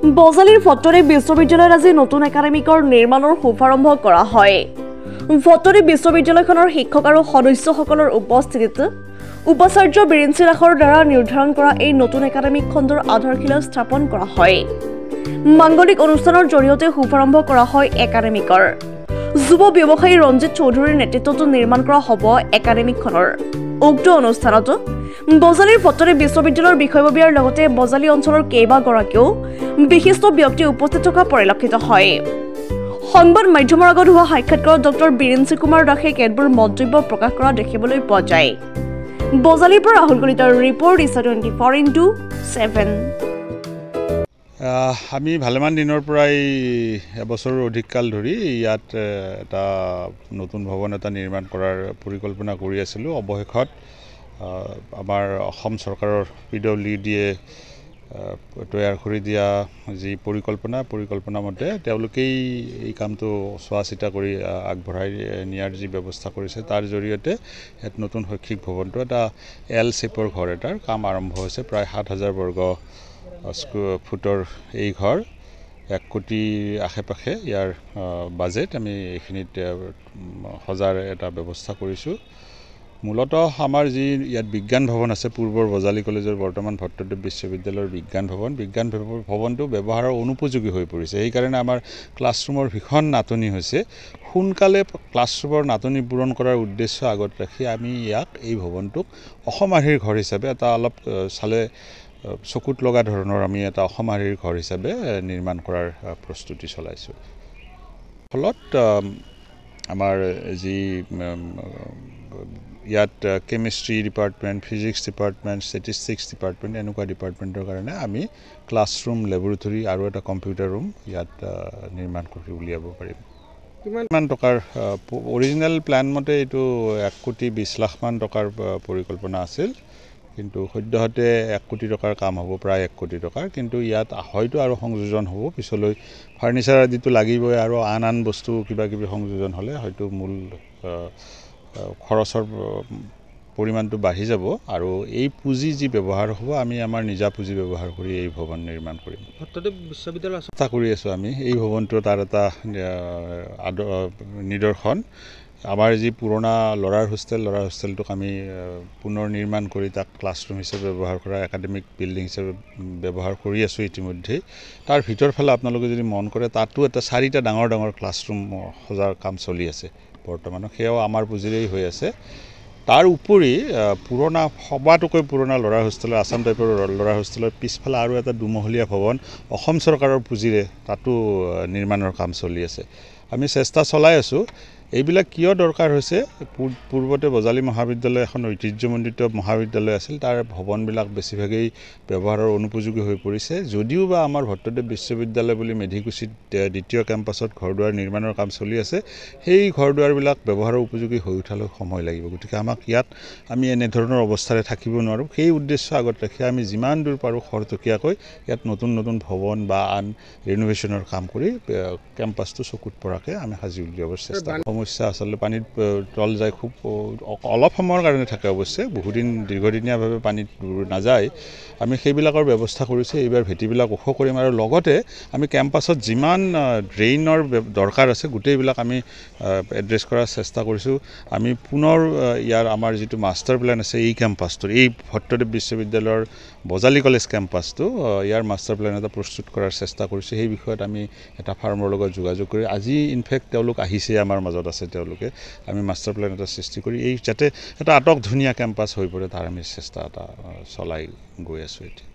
বজালীৰ ভট্টদেৱ বিশ্ববিদ্যালয়ত আজি নতুন একাডেমিকৰ নিৰ্মাণৰ শুভাৰম্ভ কৰা হয়। ভট্টদেৱ বিশ্ববিদ্যালয়খনৰ শিক্ষক আৰু সদস্যসকলৰ উপস্থিতিত উপাচাৰ্য বীৰেন্দ্ৰ দাসৰ দ্বাৰা নিৰ্ধাৰণ কৰা এই নতুন একাডেমিক খণ্ডৰ আধাৰশিলা স্থাপন কৰা হয়। মাংগলিক অনুষ্ঠানৰ জৰিয়তে শুভাৰম্ভ কৰা হয় একাডেমিকৰ। যুৱ ব্যৱসায়ী ৰঞ্জিত চৌধুৰীৰ নেতৃত্বত নিৰ্মাণ কৰা হ'ব একাডেমিকখনৰ। উক্ত অনুষ্ঠানত বজালীৰ ভট্টদেৱ বিশ্ববিদ্যালয়ৰ বিষয়ববীয়াৰ লগতে বজালী অঞ্চলৰ কেইবাগৰাকীও বিশিষ্ট ব্যক্তি উপস্থিত থকা পৰিলক্ষিত হয়। সংবাদ মাধ্যমৰ আগত হোৱা সাক্ষাৎকাৰত ডক্টৰ বীৰেন্দ্ৰ কুমাৰ দাসে কেতবোৰ মন্তব্য প্ৰকাশ কৰা দেখিবলৈ পোৱা যায়। বজালীৰ পৰা ৰাহুল কলিতাৰ ৰিপৰ্ট ইছা 24x7। আমি ভালেমান দিনৰ পৰাই এবছৰৰ অধিক কাল ধৰি ইয়াত এটা নতুন ভৱন এটা নিৰ্মাণ কৰাৰ পৰিকল্পনা কৰি আছিলোঁ। অৱশেষত আমাৰ অসম চৰকাৰৰ PWDয়ে তৈয়াৰ কৰি দিয়া যি পৰিকল্পনা মতে তেওঁলোকেই এই কামটো চোৱা চিতা কৰি আগবঢ়াই নিয়াৰ যি ব্যৱস্থা কৰিছে তাৰ জৰিয়তে এক নতুন শৈক্ষিক ভৱনটো এটা L শ্বেপৰ ঘৰ এটাৰ কাম আৰম্ভ হৈছে। প্ৰায় ৭,০০০ বৰ্গ ফুটৰ এই ঘৰ ১ কোটিৰ আশে-পাশে ইয়াৰ বাজেট আমি এইখিনিত সজাৰ এটা ব্যৱস্থা কৰিছোঁ। মূলতঃ আমাৰ যি ইয়াত বিজ্ঞান ভৱন আছে পূৰ্বৰ বজালী কলেজৰ বৰ্তমান ভট্টদেৱ বিশ্ববিদ্যালয়ৰ বিজ্ঞান ভৱনটো ব্যৱহাৰৰ অনুপযোগী হৈ পৰিছে। সেইকাৰণে আমাৰ ক্লাছৰুমৰ ভীষণ নাটনি হৈছে। সোনকালে ক্লাছৰুমৰ নাটনি পূৰণ কৰাৰ উদ্দেশ্য আগত ৰাখি আমি ইয়াক এই ভৱনটোক অসমাহিৰ ঘৰ হিচাপে এটা অলপ চালে চকুত লগা ধৰণৰ আমি এটা অসমাহিৰ ঘৰ হিচাপে নিৰ্মাণ কৰাৰ প্ৰস্তুতি চলাইছোঁ। ফলত আমাৰ যি ইয়াত chemistry department, physics department, statistics department এনেকুৱা ডিপাৰ্টমেণ্টৰ কাৰণে আমি ক্লাছৰুম, লেবৰেটৰী আৰু এটা কম্পিউটাৰ ৰুম ইয়াত নিৰ্মাণ কৰি উলিয়াব পাৰিম। কিমান টকাৰ অৰিজিনেল প্লেন মতে এইটো ১,২০,০০,০০০ মান টকাৰ পৰিকল্পনা আছিল, কিন্তু সদ্যহতে ১ কোটি টকাৰ কাম হ'ব, প্ৰায় ১ কোটি টকাৰ। কিন্তু ইয়াত হয়তো আৰু সংযোজন হ'ব, পিছলৈ ফাৰ্নিচাৰ আদিটো লাগিবই আৰু আন বস্তু কিবা-কিবি সংযোজন হ'লে হয়তো মূল খৰচৰ পৰিমাণটো বাঢ়ি যাব আৰু এই পুঁজি যি ব্যৱহাৰ হ'ব আমি আমাৰ নিজা পুঁজি ব্যৱহাৰ কৰি এই ভৱন নিৰ্মাণ কৰিম। ভট্টদেৱ বিশ্ববিদ্যালয় চেষ্টা কৰি আছোঁ আমি এই ভৱনটো তাৰ এটা নিদৰ্শন। আমাৰ যি পুৰণা ল'ৰাৰ হোষ্টেলটোক আমি পুনৰ নিৰ্মাণ কৰি তাক ক্লাছৰুম হিচাপে ব্যৱহাৰ কৰা, একাডেমিক বিল্ডিং হিচাপে ব্যৱহাৰ কৰি আছোঁ ইতিমধ্যেই। তাৰ ভিতৰ ফালে আপোনালোকে যদি মন কৰে তাতো এটা 4টা ডাঙৰ ক্লাছৰুম সজাৰ কাম চলি আছে বৰ্তমানত, সেয়াও আমাৰ পুঁজিৰেই হৈ আছে। তাৰ উপৰি সবাতোকৈ পুৰণা ল'ৰাৰ হোষ্টেলৰ, আছাম টাইপৰ ল'ৰাৰ হোষ্টেলৰ পিছফালে আৰু এটা দুমহলীয়া ভৱন অসম চৰকাৰৰ পুঁজিৰে তাতো নিৰ্মাণৰ কাম চলি আছে। আমি চেষ্টা চলাই আছোঁ। এইবিলাক কিয় দৰকাৰ হৈছে, পূৰ্বতে বজালী মহাবিদ্যালয় এখন ঐতিহ্যমণ্ডিত মহাবিদ্যালয় আছিল, তাৰ ভৱনবিলাক বেছিভাগেই ব্যৱহাৰৰ অনুপযোগী হৈ পৰিছে। যদিও বা আমাৰ ভট্টদেৱ বিশ্ববিদ্যালয় বুলি মেধিকুছিত দ্বিতীয় কেম্পাছত ঘৰ-দুৱাৰ নিৰ্মাণৰ কাম চলি আছে, সেই ঘৰ-দুৱাৰবিলাক ব্যৱহাৰৰ উপযোগী হৈ উঠালৈ সময় লাগিব। গতিকে আমাক ইয়াত আমি এনেধৰণৰ অৱস্থাৰে থাকিব নোৱাৰোঁ। সেই উদ্দেশ্য আগত ৰাখি আমি যিমান দূৰ পাৰোঁ খৰতকীয়াকৈ ইয়াত নতুন ভৱন বা আন ৰিনোভেশ্যনৰ কাম কৰি কেম্পাছটো চকুত পৰাকৈ আমি সাজি উলিয়াবৰ চেষ্টা কৰোঁ। সমস্যা আচলতে পানীত তল যায়, খুব অলপ সময়ৰ কাৰণে থাকে অৱশ্যে, বহুদিন দীৰ্ঘদিনীয়াভাৱে পানীত নাযায়। আমি সেইবিলাকৰ ব্যৱস্থা কৰিছোঁ। এইবাৰ ভেটিবিলাক ওখ কৰিম আৰু লগতে আমি কেম্পাছত যিমান ড্ৰেইনৰ দৰকাৰ আছে গোটেইবিলাক আমি এড্ৰেছ কৰাৰ চেষ্টা কৰিছোঁ। আমি পুনৰ আমাৰ যিটো মাষ্টাৰ প্লেন আছে এই কেম্পাছটোৰ, এই ভট্টদেৱ বিশ্ববিদ্যালয়ৰ বজালী কলেজ কেম্পাছটো, ইয়াৰ মাষ্টাৰ প্লেন এটা প্ৰস্তুত কৰাৰ চেষ্টা কৰিছোঁ। সেই বিষয়ত আমি এটা ফাৰ্মৰ লগত যোগাযোগ কৰি আজি ইনফেক্ট তেওঁলোক আহিছে, আমাৰ মাজত আছে তেওঁলোকে। আমি মাষ্টাৰ প্লেন এটা সৃষ্টি কৰি যাতে এটা আটক ধুনীয়া কেম্পাছ হৈ পৰে তাৰ আমি চেষ্টা এটা চলাই গৈ আছোঁ এতিয়া।